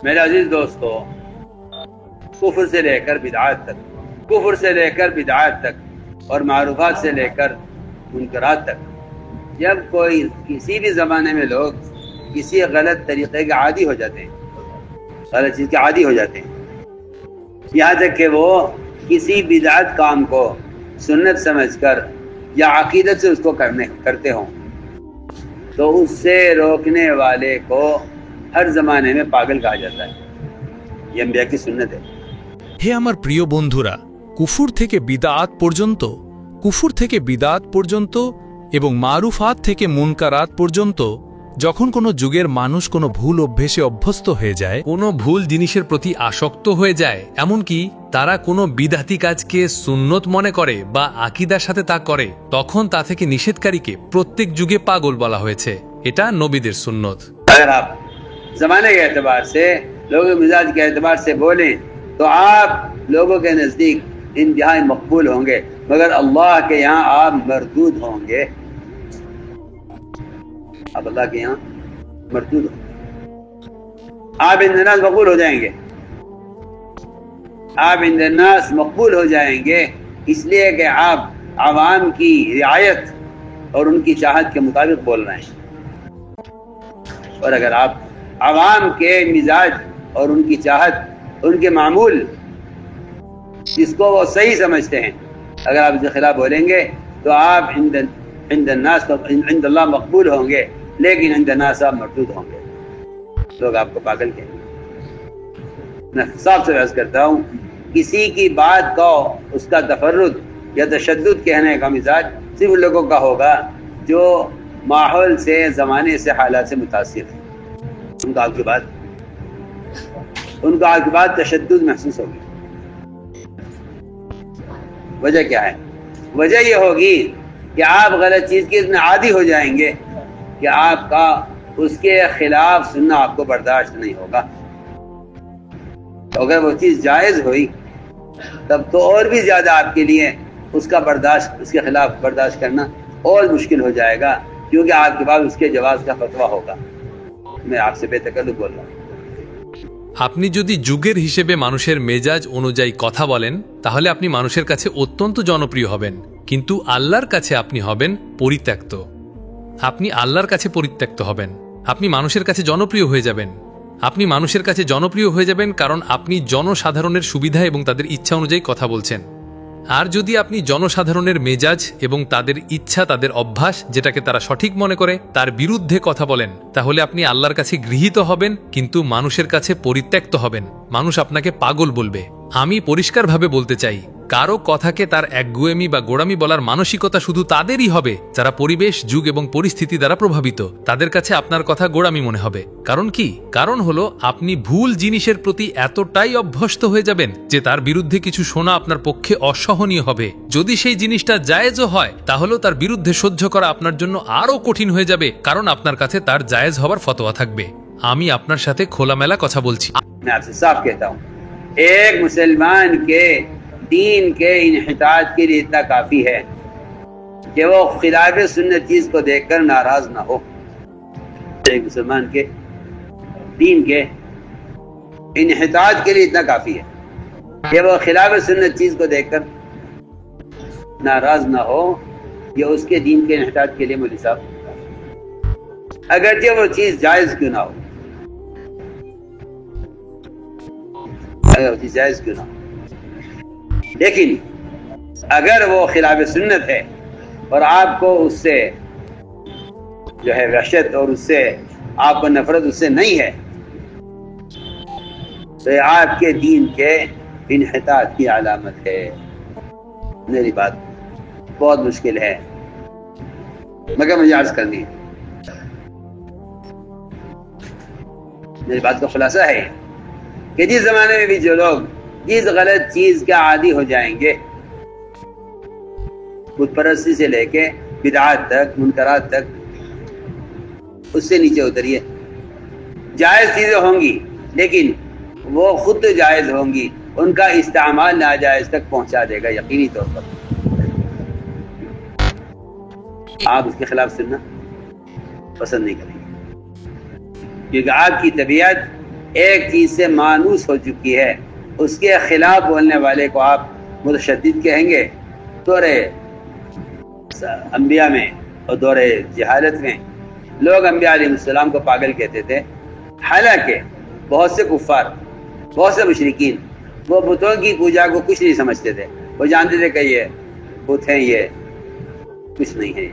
میرے عزیز دوستو، کفر سے لے کر بدعات تک، کفر سے لے کر بدعات تک اور معروفات سے لے کر منکرات تک، جب کوئی کسی بھی زمانے میں لوگ کسی غلط طریقے کے عادی ہو جاتے ہیں، غلط چیز کے عادی ہو جاتے ہیں، یہاں تک کہ وہ کسی بدعت کام کو سنت سمجھ کر یا عقیدت سے اس کو کرتے ہوں، تو اس سے روکنے والے کو ہر زمانے میں پاگل کہا جاتا ہے۔ یہ انبیاء کی سنت ہے۔ হে আমার প্রিয় বন্ধুরা, কুফর থেকে বিদআত পর্যন্ত এবং মারুফাত থেকে মুনকারাত পর্যন্ত যখন কোনো যুগের মানুষ কোনো ভুল অভ্যেসে অভ্যস্ত হয়ে যায়, কোনো ভুল জিনিসের প্রতি আসক্ত হয়ে যায়, এমনকি তারা কোনো বিদআতি কাজকে সুন্নত মনে করে বা আকীদার সাথে তা করে, তখন তা থেকে নিষেধকারীকে প্রত্যেক যুগে পাগল বলা হয়েছে। এটা নবীদের সুন্নত। اگر آپ زمانے کے اعتبار سے، لوگوں کے مزاج کے اعتبار سے بولیں تو آپ لوگوں کے نزدیک انتہائی مقبول ہوں گے، مگر اللہ کے یہاں آپ مردود ہوں گے۔ آپ اللہ کے یہاں مردود ہوں گے، آپ عند الناس مقبول ہو جائیں گے، آپ عند الناس مقبول ہو جائیں گے، اس لیے کہ آپ عوام کی رعایت اور ان کی چاہت کے مطابق بول رہے ہیں۔ اور اگر آپ عوام کے مزاج اور ان کی چاہت، ان کے معمول جس کو وہ صحیح سمجھتے ہیں، اگر آپ اس کے خلاف بولیں گے تو آپ عند الناس عند اللہ مقبول ہوں گے، لیکن عند الناس آپ مردود ہوں گے، لوگ آپ کو پاگل کہیں گے۔ میں صاف سے عرض کرتا ہوں، کسی کی بات کو اس کا تفرد یا تشدد کہنے کا مزاج صرف ان لوگوں کا ہوگا جو ماحول سے، زمانے سے، حالات سے متاثر ہے۔ ان کو آپ کی بات تشدد محسوس ہوگی۔ وجہ کیا ہے؟ وجہ یہ ہوگی کہ آپ غلط چیز کے اتنے عادی ہو جائیں گے کہ آپ کا اس کے خلاف سننا آپ کو برداشت نہیں ہوگا۔ تو اگر وہ چیز جائز ہوئی تب تو اور بھی زیادہ آپ کے لیے اس کے خلاف برداشت کرنا اور مشکل ہو جائے گا، کیونکہ آپ کے پاس اس کے جواز کا فتویٰ ہوگا۔ میں آپ سے بے تکلف بول رہا ہوں۔ আপনি যদি যুগের হিসেবে মানুষের মেজাজ অনুযায়ী কথা বলেন, তাহলে আপনি মানুষের কাছে অত্যন্ত জনপ্রিয় হবেন, কিন্তু আল্লাহর কাছে আপনি হবেন পরিত্যক্ত। আপনি আল্লাহর কাছে পরিত্যক্ত হবেন, আপনি মানুষের কাছে জনপ্রিয় হয়ে যাবেন। আপনি মানুষের কাছে জনপ্রিয় হয়ে যাবেন কারণ আপনি জনসাধারণের সুবিধা এবং তাদের ইচ্ছা অনুযায়ী কথা বলছেন। আর যদি আপনি জনসাধারণের মেজাজ এবং তাদের ইচ্ছা, তাদের অভ্যাস, যেটাকে তারা সঠিক মনে করে, তার বিরুদ্ধে কথা বলেন, তাহলে আপনি আল্লাহর কাছে গৃহীত হবেন কিন্তু মানুষের কাছে পরিত্যক্ত হবেন। মানুষ আপনাকে পাগল বলবে। আমি পরিষ্কারভাবে বলতে চাই, কারো কথাকে তার একগুয়েমি বা গোড়ামি বলার মানসিকতা শুধু তাদেরই হবে যারা পরিবেশ, যুগ এবং পরিস্থিতি দ্বারা প্রভাবিত। তাদের কাছে আপনার কথা গোড়ামি মনে হবে। কারণ কি? কারণ হলো আপনি ভুল জিনিসের প্রতি এতটাই অভ্যস্ত হয়ে যাবেন যে তার বিরুদ্ধে কিছু শোনা আপনার পক্ষে অসহনীয় হবে। যদি সেই জিনিসটা জায়েজও হয়, তাহলেও তার বিরুদ্ধে সহ্য করা আপনার জন্য আরও কঠিন হয়ে যাবে, কারণ আপনার কাছে তার জায়েজ হবার ফতোয়া থাকবে। আমি আপনার সাথে খোলামেলা কথা বলছি। میں آپ سے صاف کہتا ہوں، ایک مسلمان کے دین کے انحطاط کے لیے اتنا کافی ہے کہ وہ خلاف سنت چیز کو دیکھ کر ناراض نہ ہو۔ ایک مسلمان کے دین کے انحطاط کے لیے اتنا کافی ہے کہ وہ خلاف سنت چیز کو دیکھ کر ناراض نہ ہو۔ یہ اس کے دین کے انحطاط کے لیے مولوی صاحب، اگرچہ وہ چیز جائز کیوں نہ ہو، جائز کیوں نہ ہو، لیکن اگر وہ خلاف سنت ہے اور آپ کو اس سے جو ہے وحشت اور اس سے آپ کو نفرت اس سے نہیں ہے، تو یہ آپ کے دین کے انحطاط کی علامت ہے۔ میری بات بہت مشکل ہے مگر مجھے عرض کرنی ہے۔ میری بات کا خلاصہ ہے کہ جس زمانے میں بھی جو لوگ جس غلط چیز کے عادی ہو جائیں گے، بت پرستی سے لے کے بدعات تک، منکرات تک، اس سے نیچے اتریے۔ جائز چیزیں ہوں گی لیکن وہ خود جائز ہوں گی، ان کا استعمال ناجائز تک پہنچا دے گا یقینی طور پر۔ آپ اس کے خلاف سننا پسند نہیں کریں گے، کیونکہ آپ کی طبیعت ایک چیز سے مانوس ہو چکی ہے، اس کے خلاف بولنے والے کو آپ متشدد کہیں گے۔ دور انبیاء میں اور دور جہالت میں لوگ انبیاء علیہ السلام کو پاگل کہتے تھے، حالانکہ بہت سے کفار، بہت سے مشرکین وہ بتوں کی پوجا کو کچھ نہیں سمجھتے تھے، وہ جانتے تھے کہ یہ بت ہیں، یہ کچھ نہیں ہے،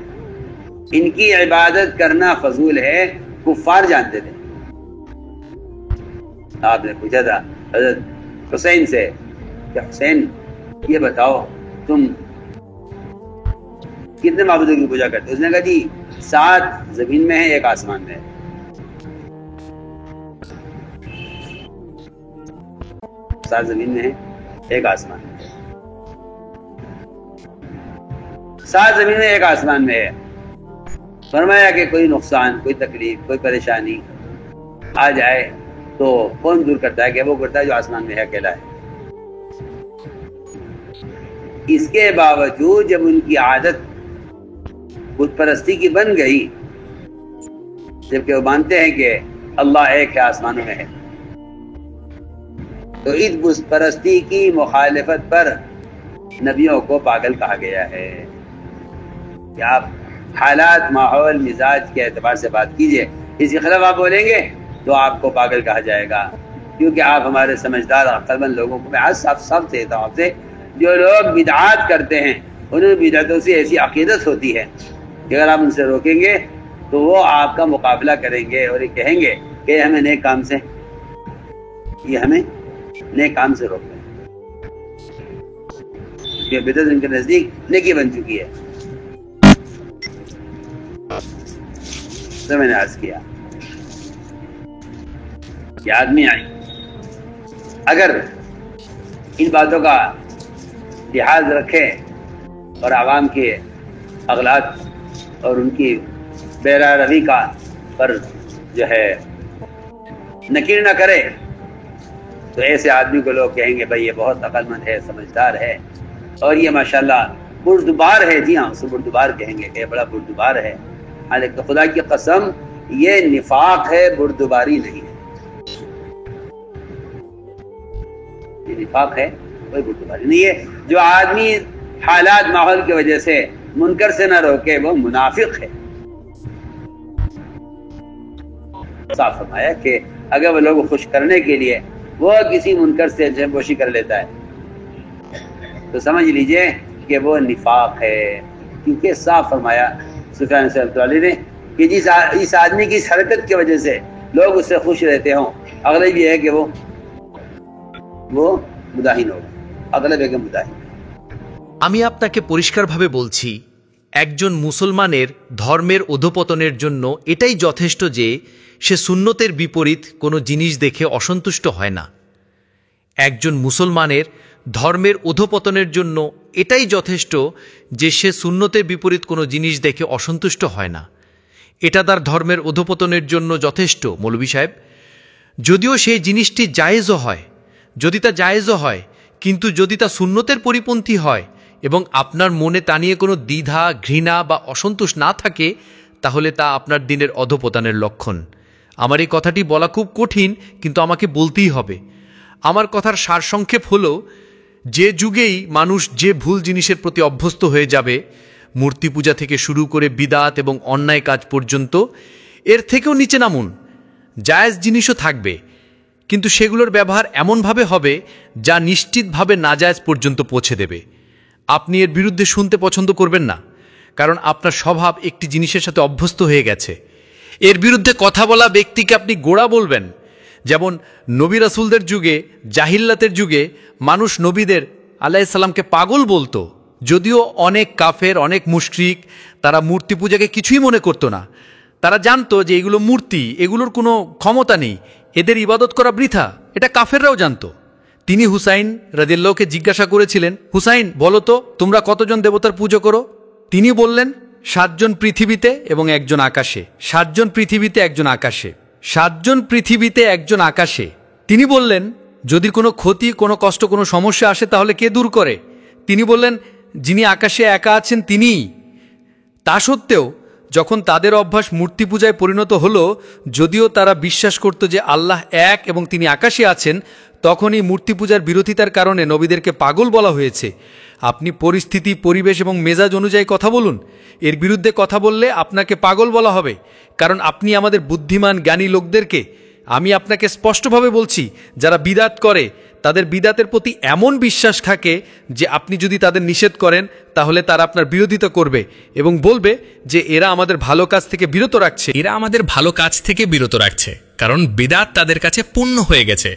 ان کی عبادت کرنا فضول ہے، کفار جانتے تھے۔ آپ نے پوچھا تھا حضرت حسین سے کہ حسین یہ بتاؤ تم کتنے معبودوں کی پوجا کرتے؟ اس نے کہا جی 7 زمین میں ہے، 1 آسمان میں ہے۔ 7 زمین میں ہے، 1 آسمان میں ہے۔ 7 زمین میں 1 آسمان میں ہے۔ فرمایا کہ کوئی نقصان، کوئی تکلیف، کوئی پریشانی آ جائے تو کون دور کرتا ہے؟ کہ وہ کرتا ہے جو آسمان میں ہے، اکیلا ہے۔ اس کے باوجود جب ان کی عادت بت پرستی کی بن گئی، جبکہ وہ مانتے ہیں کہ اللہ ایک ہے، آسمانوں میں ہے، تو اس بت پرستی کی مخالفت پر نبیوں کو پاگل کہا گیا ہے۔ کہ آپ حالات، ماحول، مزاج کے اعتبار سے بات کیجئے، اس کے خلاف آپ بولیں گے تو آپ کو پاگل کہا جائے گا، کیونکہ آپ ہمارے سمجھدار عقل مند لوگوں کو، میں آج صاف کہتا ہوں آپ سے، جو لوگ بدعات کرتے ہیں انہیں بدعتوں سے ایسی عقیدت ہوتی ہے کہ اگر آپ ان سے روکیں گے تو وہ آپ کا مقابلہ کریں گے اور یہ کہیں گے کہ یہ ہمیں نیک کام سے روکتے ہیں، یہ بدعت ان کے نزدیک نیکی بن چکی ہے۔ تو میں نے عرض کیا کہ آدمی اگر ان باتوں کا لحاظ رکھے اور عوام کے اغلاط اور ان کی بیرا روی کا پر جو ہے نکیر نہ کرے، تو ایسے آدمی کو لوگ کہیں گے بھائی یہ بہت عقل مند ہے، سمجھدار ہے، اور یہ ماشاءاللہ بردبار ہے۔ جی ہاں، اسے بردبار کہیں گے کہ یہ بڑا بردبار ہے، حالانکہ خدا کی قسم یہ نفاق ہے، بردباری نہیں ہے۔ یہ نفاق ہے، کوئی بردباری نہیں ہے۔ جو آدمی حالات، ماحول کی وجہ سے منکر سے نہ روکے وہ منافق ہے۔ صاف فرمایا کہ اگر وہ لوگ خوش کرنے کے لیے وہ کسی منکر سے جہبوشی کر لیتا ہے تو سمجھ لیجئے کہ وہ نفاق ہے، کیونکہ صاف فرمایا سفیان رحمۃ اللہ علیہ نے کہ اس آدمی کی اس حرکت کی وجہ سے لوگ اس سے خوش رہتے ہوں، اغلب یہ ہے کہ وہ মুদাহিন হবে, আগলে বেগে মুদাহিন। আমি আপনাকে পরিষ্কারভাবে বলছি, একজন মুসলমানের ধর্মের অধঃপতনের জন্য এটাই যথেষ্ট যে সে সুন্নতের বিপরীত কোনো জিনিস দেখে অসন্তুষ্ট হয় না। একজন মুসলমানের ধর্মের অধঃপতনের জন্য এটাই যথেষ্ট যে সে সুন্নতের বিপরীত কোনো জিনিস দেখে অসন্তুষ্ট হয় না। এটা তার ধর্মের অধঃপতনের জন্য যথেষ্ট মৌলভী সাহেব। যদিও সেই জিনিসটি জায়েজও হয়, যদি তা জায়েজও হয়, কিন্তু যদি তা সুন্নতের পরিপন্থী হয় এবং আপনার মনে তা নিয়ে কোনো দ্বিধা, ঘৃণা বা অসন্তোষ না থাকে, তাহলে তা আপনার দিনের অধঃপতনের লক্ষণ। আমার এই কথাটি বলা খুব কঠিন, কিন্তু আমাকে বলতেই হবে। আমার কথার সারসংক্ষেপ হলো, যে যুগেই মানুষ যে ভুল জিনিসের প্রতি অভ্যস্ত হয়ে যাবে, মূর্তি পূজা থেকে শুরু করে বিদাত এবং অন্যায় কাজ পর্যন্ত, এর থেকেও নিচে নামুন। জায়েজ জিনিসও থাকবে, কিন্তু সেগুলোর ব্যবহার এমনভাবে হবে যা নিশ্চিতভাবে নাজায়েজ পর্যন্ত পৌঁছে দেবে। আপনি এর বিরুদ্ধে শুনতে পছন্দ করবেন না, কারণ আপনার স্বভাব একটি জিনিসের সাথে অভ্যস্ত হয়ে গেছে। এর বিরুদ্ধে কথা বলা ব্যক্তিকে আপনি গোঁড়া বলবেন। যেমন নবী রাসূলদের যুগে, জাহিল্লাতের যুগে মানুষ নবীদের আলাইহিসসালামকে পাগল বলতো, যদিও অনেক কাফের, অনেক মুশরিক তারা মূর্তি পূজাকে কিছুই মনে করত না। তারা জানতো যে এগুলো মূর্তি, এগুলোর কোনো ক্ষমতা নেই, এদের ইবাদত করা বৃথা, এটা কাফেররাও জানতো। তিনি হুসাইন রাদিয়াল্লাহুকে জিজ্ঞাসা করেছিলেন, হুসাইন বলো তো তোমরা কতজন দেবতার পুজো করো? তিনি বললেন 7 জন পৃথিবীতে এবং 1 জন আকাশে। 7 জন পৃথিবীতে, 1 জন আকাশে। 7 জন পৃথিবীতে, 1 জন আকাশে। তিনি বললেন যদি কোনো ক্ষতি, কোনো কষ্ট, কোনো সমস্যা আসে তাহলে কে দূর করে? তিনি বললেন যিনি আকাশে একা আছেন তিনিই। তা সত্ত্বেও যখন তাদের অভ্যাস মূর্তি পূজায় পরিণত হলো, যদিও তারা বিশ্বাস করত যে আল্লাহ এক এবং তিনি আকাশে আছেন, তখনই মূর্তি পূজার বিরোধিতার কারণে নবীদেরকে পাগল বলা হয়েছে। আপনি পরিস্থিতি, পরিবেশ এবং মেজাজ অনুযায়ী কথা বলুন। এর বিরুদ্ধে কথা বললে আপনাকে পাগল বলা হবে, কারণ আপনি আমাদের বুদ্ধিমান জ্ঞানী লোকদেরকে, আমি আপনাকে স্পষ্টভাবে বলছি, যারা বিদাত করে তাদের বিদাতের প্রতি এমন বিশ্বাস থাকে যে আপনি যদি তাদের নিষেধ করেন তাহলে তারা আপনার বিরোধিতা করবে এবং বলবে যে এরা আমাদের ভালো কাজ থেকে বিরত রাখছে। এরা আমাদের ভালো কাজ থেকে বিরত রাখছে, কারণ বিদাত তাদের কাছে পূর্ণ হয়ে গেছে।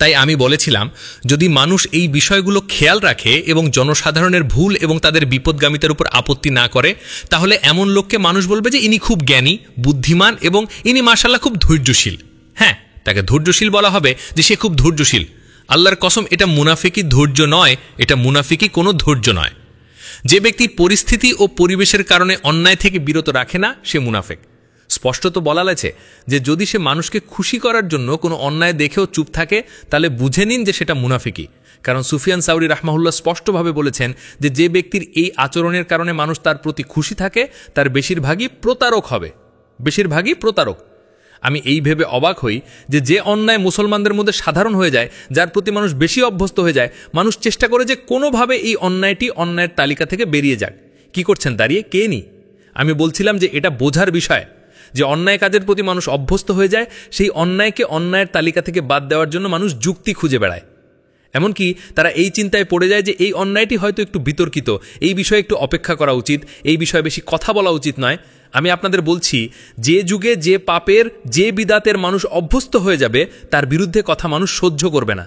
তাই আমি বলেছিলাম, যদি মানুষ এই বিষয়গুলো খেয়াল রাখে এবং জনসাধারণের ভুল এবং তাদের বিপদগামিতার উপর আপত্তি না করে, তাহলে এমন লোককে মানুষ বলবে যে ইনি খুব জ্ঞানী, বুদ্ধিমান এবং ইনি মাশাআল্লাহ খুব ধৈর্যশীল। হ্যাঁ, তাকে ধৈর্যশীল বলা হবে যে সে খুব ধৈর্যশীল। আল্লাহর কসম, এটা মুনাফিকি ধৈর্য নয়, এটা মুনাফিকি কোনো ধৈর্য নয়। যে ব্যক্তি পরিস্থিতি ও পরিবেশের কারণে অন্যায় থেকে বিরত রাখে না, সে মুনাফিক। স্পষ্টত বলা আছে যে যদি সে মানুষকে খুশি করার জন্য কোনো অন্যায় দেখেও চুপ থাকে, তাহলে বুঝে নিন যে সেটা মুনাফিকি। কারণ সুফিয়ান সাউরি রাহমাহুল্লাহ স্পষ্টভাবে বলেছেন যে যে ব্যক্তির এই আচরণের কারণে মানুষ তার প্রতি খুশি থাকে, তার বেশিরভাগই প্রতারক হবে, বেশিরভাগই প্রতারক। আমি এই ভেবে অবাক হই যে যে অন্যায় মুসলমানদের মধ্যে সাধারণ হয়ে যায়, যার প্রতি মানুষ বেশি অভ্যস্ত হয়ে যায়, মানুষ চেষ্টা করে যে কোনোভাবে এই অন্যায়টি অন্যায়ের তালিকা থেকে বেরিয়ে যাক। কি করছেন দাঁড়িয়ে? কে নি? আমি বলছিলাম যে এটা বোঝার বিষয় যে অন্যায় কাজের প্রতি মানুষ অভ্যস্ত হয়ে যায়, সেই অন্যায়কে অন্যায়ের তালিকা থেকে বাদ দেওয়ার জন্য মানুষ যুক্তি খুঁজে বেড়ায়। এমনকি তারা এই চিন্তায় পড়ে যায় যে এই অন্যায়টি হয়তো একটু বিতর্কিত, এই বিষয়ে একটু অপেক্ষা করা উচিত, এই বিষয়ে বেশি কথা বলা উচিত নয়। আমি আপনাদের বলছি, যে যুগে যে পাপের, যে বিদাতের মানুষ অভ্যস্ত হয়ে যাবে, তার বিরুদ্ধে কথা মানুষ সহ্য করবে না।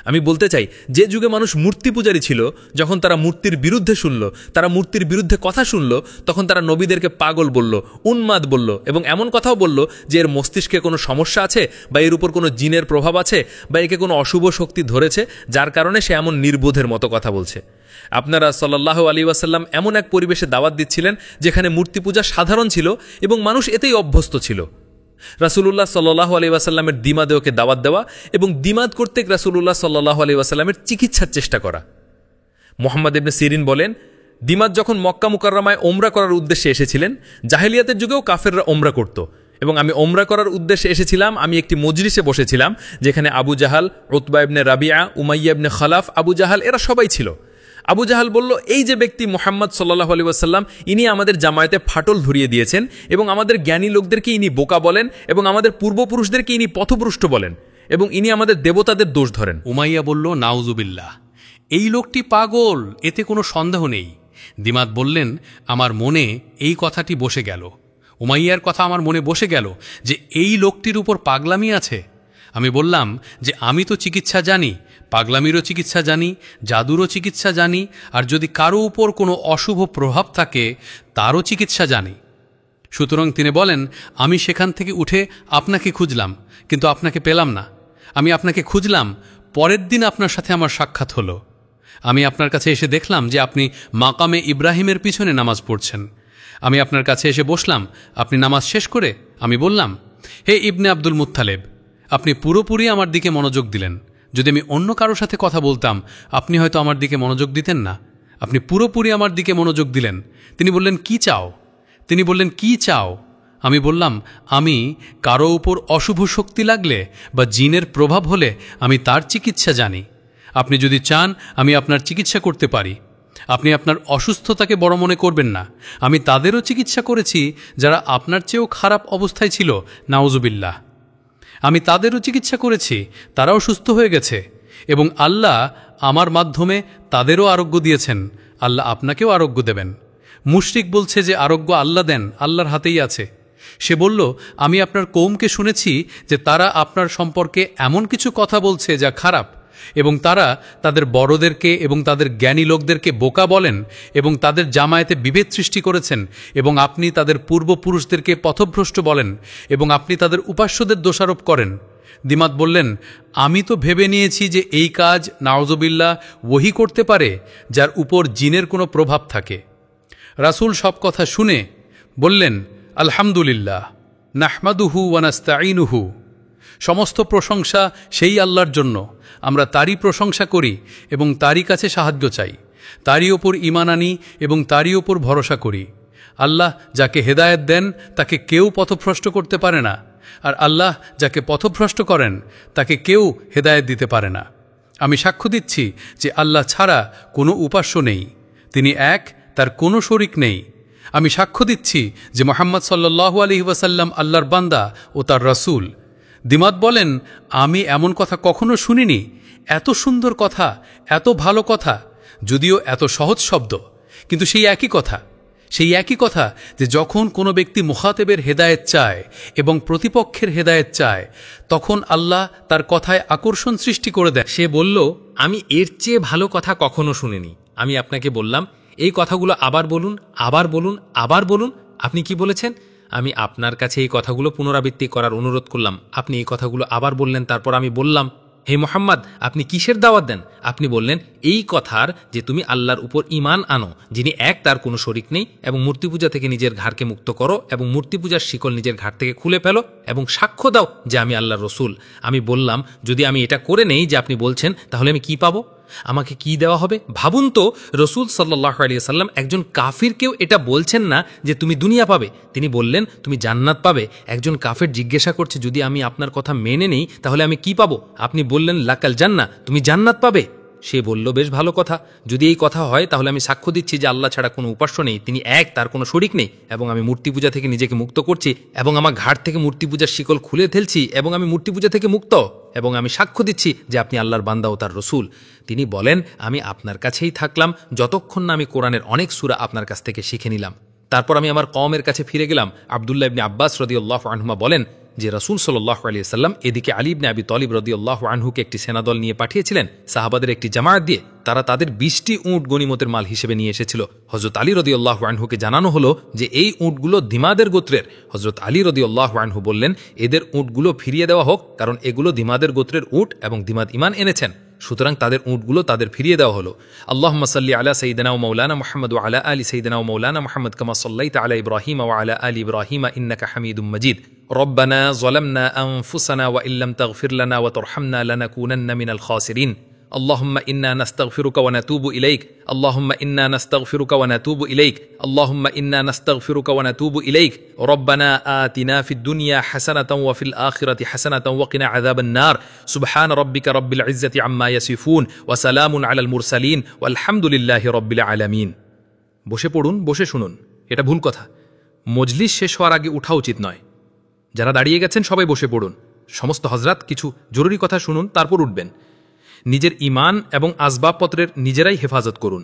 আমি বলতে চাই, যে যুগে মানুষ মূর্তি পূজারী ছিল, যখন তারা মূর্তির বিরুদ্ধে শুনল, তারা মূর্তির বিরুদ্ধে কথা শুনল, তখন তারা নবীদেরকে পাগল বলল, উন্মাদ বলল এবং এমন কথাও বলল যে এর মস্তিষ্কে কোনো সমস্যা আছে, বা এর উপর কোনো জিনের প্রভাব আছে, বা একে কোনো অশুভ শক্তি ধরেছে, যার কারণে সে এমন নির্বোধের মতো কথা বলছে। আপনারা সাল্লাল্লাহু আলাইহি ওয়াসাল্লাম এমন এক পরিবেশে দাওয়াত দিচ্ছিলেন যেখানে মূর্তি পূজা সাধারণ ছিল এবং মানুষ এতেই অভ্যস্ত ছিল। রাসূলুল্লাহ সাল্লাল্লাহু আলাইহি ওয়াসাল্লামের দিমাদেওকে দাওয়াত দেওয়া এবং দিমাদ কর্তৃক রাসূলুল্লাহ সাল্লাল্লাহু আলাইহি ওয়াসাল্লামের চিকিৎসার চেষ্টা করা। মুহাম্মদ ইবনে সিরিন বলেন, দিমাদ যখন মক্কা মুকাররমায় ওমরা করার উদ্দেশ্যে এসেছিলেন, জাহেলিয়াতের যুগেও কাফেররা ওমরা করত এবং আমি ওমরা করার উদ্দেশ্যে এসেছিলাম। আমি একটি মজলিসে বসেছিলাম যেখানে Abu Jahl, Utba ibn Rabia, Umayya ibn Khalaf, Abu Jahl এরা সবাই ছিল। আবু জাহাল বলল, এই যে ব্যক্তি মুহাম্মদ সাল্লাল্লাহু আলাইহি ওয়াসাল্লাম, ইনি আমাদের জামায়াতে ফাটল ধরিয়ে দিয়েছেন এবং আমাদের জ্ঞানী লোকদেরকে ইনি বোকা বলেন এবং আমাদের পূর্বপুরুষদেরকে ইনি পথভ্রষ্ট বলেন এবং ইনি আমাদের দেবতাদের দোষ ধরেন। উমাইয়া বলল, নাউজুবিল্লাহ, এই লোকটি পাগল, এতে কোনো সন্দেহ নেই। দিমাদ বললেন, আমার মনে এই কথাটি বসে গেল, উমাইয়ার কথা আমার মনে বসে গেল যে এই লোকটির উপর পাগলামি আছে। আমি বললাম যে আমি তো চিকিৎসা জানি, পাগলামিরও চিকিৎসা জানি, জাদুরও চিকিৎসা জানি, আর যদি কারো উপর কোনো অশুভ প্রভাব থাকে তারও চিকিৎসা জানি। সুতরাং তিনি বলেন, আমি সেখান থেকে উঠে আপনাকে খুঁজলাম, কিন্তু আপনাকে পেলাম না। আমি আপনাকে খুঁজলাম, পরের দিন আপনার সাথে আমার সাক্ষাৎ হলো। আমি আপনার কাছে এসে দেখলাম যে আপনি মাকামে ইব্রাহিমের পিছনে নামাজ পড়ছেন। আমি আপনার কাছে এসে বসলাম। আপনি নামাজ শেষ করে আমি বললাম, হে ইবনে আব্দুল মুত্তালেব, আপনি পুরোপুরি আমার দিকে মনোযোগ দিলেন। যদি আমি অন্য কারোর সাথে কথা বলতাম, আপনি হয়তো আমার দিকে মনোযোগ দিতেন না। আপনি পুরোপুরি আমার দিকে মনোযোগ দিলেন। তিনি বললেন, কি চাও? তিনি বললেন, কি চাও? আমি বললাম, আমি কারো উপর অশুভ শক্তি লাগলে বা জিনের প্রভাব হলে আমি তার চিকিৎসা জানি। আপনি যদি চান আমি আপনার চিকিৎসা করতে পারি। আপনি আপনার অসুস্থতাকে বড় মনে করবেন না। আমি তাদেরও চিকিৎসা করেছি যারা আপনার চেয়েও খারাপ অবস্থায় ছিল, নাউজুবিল্লাহ। আমি তাদেরও চিকিৎসা করেছি, তারাও সুস্থ হয়ে গেছে এবং আল্লাহ আমার মাধ্যমে তাদেরও আরোগ্য দিয়েছেন। আল্লাহ আপনাকেও আরোগ্য দেবেন। মুশরিক বলছে যে আরোগ্য আল্লাহ দেন, আল্লাহর হাতেই আছে। সে বলল, আমি আপনার কওমকে শুনেছি যে তারা আপনার সম্পর্কে এমন কিছু কথা বলছে যা খারাপ, এবং তারা তাদের বড়দেরকে এবং তাদের জ্ঞানী লোকদেরকে বোকা বলেন এবং তাদের জামায়াতে বিভেদ সৃষ্টি করেছেন, এবং আপনি তাদের পূর্বপুরুষদেরকে পথভ্রষ্ট বলেন এবং আপনি তাদের উপাস্যদের দোষারোপ করেন। দিমাদ বললেন, আমি তো ভেবে নিয়েছি যে এই কাজ নাউজুবিল্লাহ ওহী করতে পারে যার উপর জিনের কোনো প্রভাব থাকে। রাসূল সব কথা শুনে বললেন, আলহামদুলিল্লাহ, নাহমাদুহু ওয়া নাস্তাঈনুহু। সমস্ত প্রশংসা সেই আল্লাহর জন্য, আমরা তারই প্রশংসা করি এবং তারই কাছে সাহায্য চাই, তারই ওপর ঈমান আনি এবং তারই ওপর ভরসা করি। আল্লাহ যাকে হেদায়েত দেন তাকে কেউ পথভ্রষ্ট করতে পারে না, আর আল্লাহ যাকে পথভ্রষ্ট করেন তাকে কেউ হেদায়েত দিতে পারে না। আমি সাক্ষ্য দিচ্ছি যে আল্লাহ ছাড়া কোনো উপাস্য নেই, তিনি এক, তার কোনো শরিক নেই। আমি সাক্ষ্য দিচ্ছি যে মুহাম্মদ সাল্লাল্লাহু আলাইহি ওয়াসাল্লাম আল্লাহর বান্দা ও তার রাসূল। দিমাত বলেন, আমি এমন কথা কখনো শুনিনি, এত সুন্দর কথা, এত ভালো কথা, যদিও এত সহজ শব্দ, কিন্তু সেই একই কথা যে যখন কোনো ব্যক্তি মুখাতেবের হেদায়েত চায় এবং প্রতিপক্ষের হেদায়েত চায়, তখন আল্লাহ তার কথায় আকর্ষণ সৃষ্টি করে দেয়। সে বলল, আমি এর চেয়ে ভালো কথা কখনো শুনিনি। আমি আপনাকে বললাম, এই কথাগুলো আবার বলুন, আবার বলুন, আবার বলুন। আপনি কি বলেছেন? আমি আপনার কাছে এই কথাগুলো পুনরাবৃত্তি করার অনুরোধ করলাম। আপনি এই কথাগুলো আবার বললেন। তারপর আমি বললাম, হে মুহাম্মদ, আপনি কিসের দাওয়াত দেন? আপনি বললেন এই কথার যে তুমি আল্লাহর উপর ঈমান আনো, যিনি এক, তার কোনো শরিক নেই, এবং মূর্তি পূজা থেকে নিজের ঘাড়কে মুক্ত করো এবং মূর্তি পূজার শিকল নিজের ঘাট থেকে খুলে ফেলো এবং সাক্ষ্য দাও যে আমি আল্লাহর রসুল। আমি বললাম, যদি আমি এটা করে নেই যে আপনি বলছেন, তাহলে আমি কি পাবো? আমাকে কি দেওয়া হবে? ভাবুন তো, রসুল সাল্লাল্লাহু আলাইহি ওয়াসাল্লাম একজন কাফিরকেও এটা বলছেন না যে তুমি দুনিয়া পাবে, তিনি বললেন তুমি জান্নাত পাবে। একজন কাফের জিজ্ঞাসা করছে, যদি আমি আপনার কথা মেনে নেই তাহলে আমি কি পাবো? আপনি বললেন লাকাল জান্নাহ, তুমি জান্নাত পাবে। সে বলল, বেশ ভালো কথা, যদি এই কথা হয় তাহলে আমি সাক্ষ্য দিচ্ছি যে আল্লাহ ছাড়া কোনো উপাস্য নেই, তিনি এক, তার কোনো শরিক নেই, এবং আমি মূর্তি পূজা থেকে নিজেকে মুক্ত করছি এবং আমার ঘাট থেকে মূর্তি পূজার শিকল খুলে ফেলছি এবং আমি মূর্তি পূজা থেকে মুক্ত, এবং আমি সাক্ষ্য দিচ্ছি যে আপনি আল্লাহর বান্দা ও তার রসুল। তিনি বলেন, আমি আপনার কাছেই থাকলাম যতক্ষণ না আমি কোরআনের অনেক সূরা আপনার কাছ থেকে শিখে নিলাম। তারপর আমি আমার কওমের কাছে ফিরে গেলাম। আব্দুল্লাহ ইবনে আব্বাস রাদিয়াল্লাহু আনহুমা বলেন যে রাসূল সাল্লাল্লাহু আলাইহি ওয়াসাল্লাম এদিকে আলী ইবনে আবি তালিব রাদিয়াল্লাহু আনহুকে একটি সেনাদল নিয়ে পাঠিয়েছিলেন সাহাবাদের একটি জামায়াত দিয়ে। তারা তাদের 20টি উট গনিমতের মাল হিসেবে নিয়ে এসেছিল। হযরত আলী রাদিয়াল্লাহু আনহুকে জানানো হলো যে এই উটগুলো দিমাদের গোত্রের। হযরত আলী রাদিয়াল্লাহু আনহু বললেন, এদের উটগুলো ফিরিয়ে দেওয়া হোক, কারণ এগুলো দিমাদের গোত্রের উট এবং দিমাদ ঈমান এনেছেন, সুতরাং তাদের উটগুলো তাদের ফিরিয়ে দেওয়া হলো। আল্লাহুম্মা সাল্লি আলা সাইয়্যিদিনা ওয়া মাওলানা মুহাম্মদ ওয়া আলা আলি সাইয়্যিদিনা ওয়া মাওলানা মুহাম্মদ কামা সাল্লাইতা আলা ইব্রাহিম ওয়া আলা আলি ইব্রাহিম ইন্নাকা হামিদুম মাজিদ। রব্বানা যালামনা আনফুসানা ওয়া ইল্লাম তাগফির লানা ওয়া তারহামনা লানাকুনান্না মিনাল খাসিরিন। اللهم إنا نستغفرك ونتوب إليك اللهم إنا نستغفرك ونتوب إليك اللهم إنا نستغفرك ونتوب إليك ربنا آتنا في الدنيا حسنة وفي الآخرة حسنة وقنا عذاب النار سبحان ربك رب العزة عما يصفون وسلام على المرسلين والحمد لله رب العالمين। বসে পড়ুন, বসে শুনুন, এটা ভুল কথা। মজলিস শেষ হওয়ার আগে উঠা উচিত নয়। যারা দাঁড়িয়ে গেছেন সবাই বসে পড়ুন। সমস্ত হযরত কিছু জরুরি কথা শুনুন, তারপর উঠবেন। নিজের ঈমান এবং আসবাবপত্রের নিজেরাই হেফাজত করুন।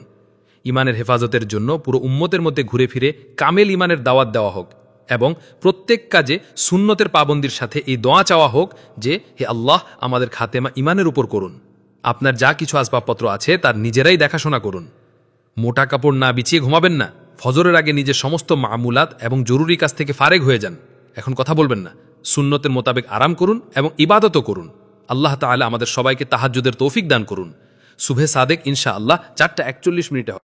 ঈমানের হেফাজতের জন্য পুরো উম্মতের মধ্যে ঘুরে ফিরে কামেল ঈমানের দাওয়াত দেওয়া হোক এবং প্রত্যেক কাজে সুন্নতের পাবন্দির সাথে এই দোয়া চাওয়া হোক যে, হে আল্লাহ, আমাদের খাতেমা ঈমানের উপর করুন। আপনার যা কিছু আসবাবপত্র আছে তার নিজেরাই দেখাশোনা করুন। মোটা কাপড় না বিছিয়ে ঘুমাবেন না। ফজরের আগে নিজের সমস্ত মামুলাত এবং জরুরি কাজ থেকে ফারেগ হয়ে যান। এখন কথা বলবেন না। সুন্নতের মোতাবেক আরাম করুন এবং ইবাদতও করুন। আল্লাহ তাআলা আমাদের সবাইকে তাহাজ্জুদের তৌফিক দান করুন। সুবহে সাদেক ইনশাআল্লাহ 4:41 হবে।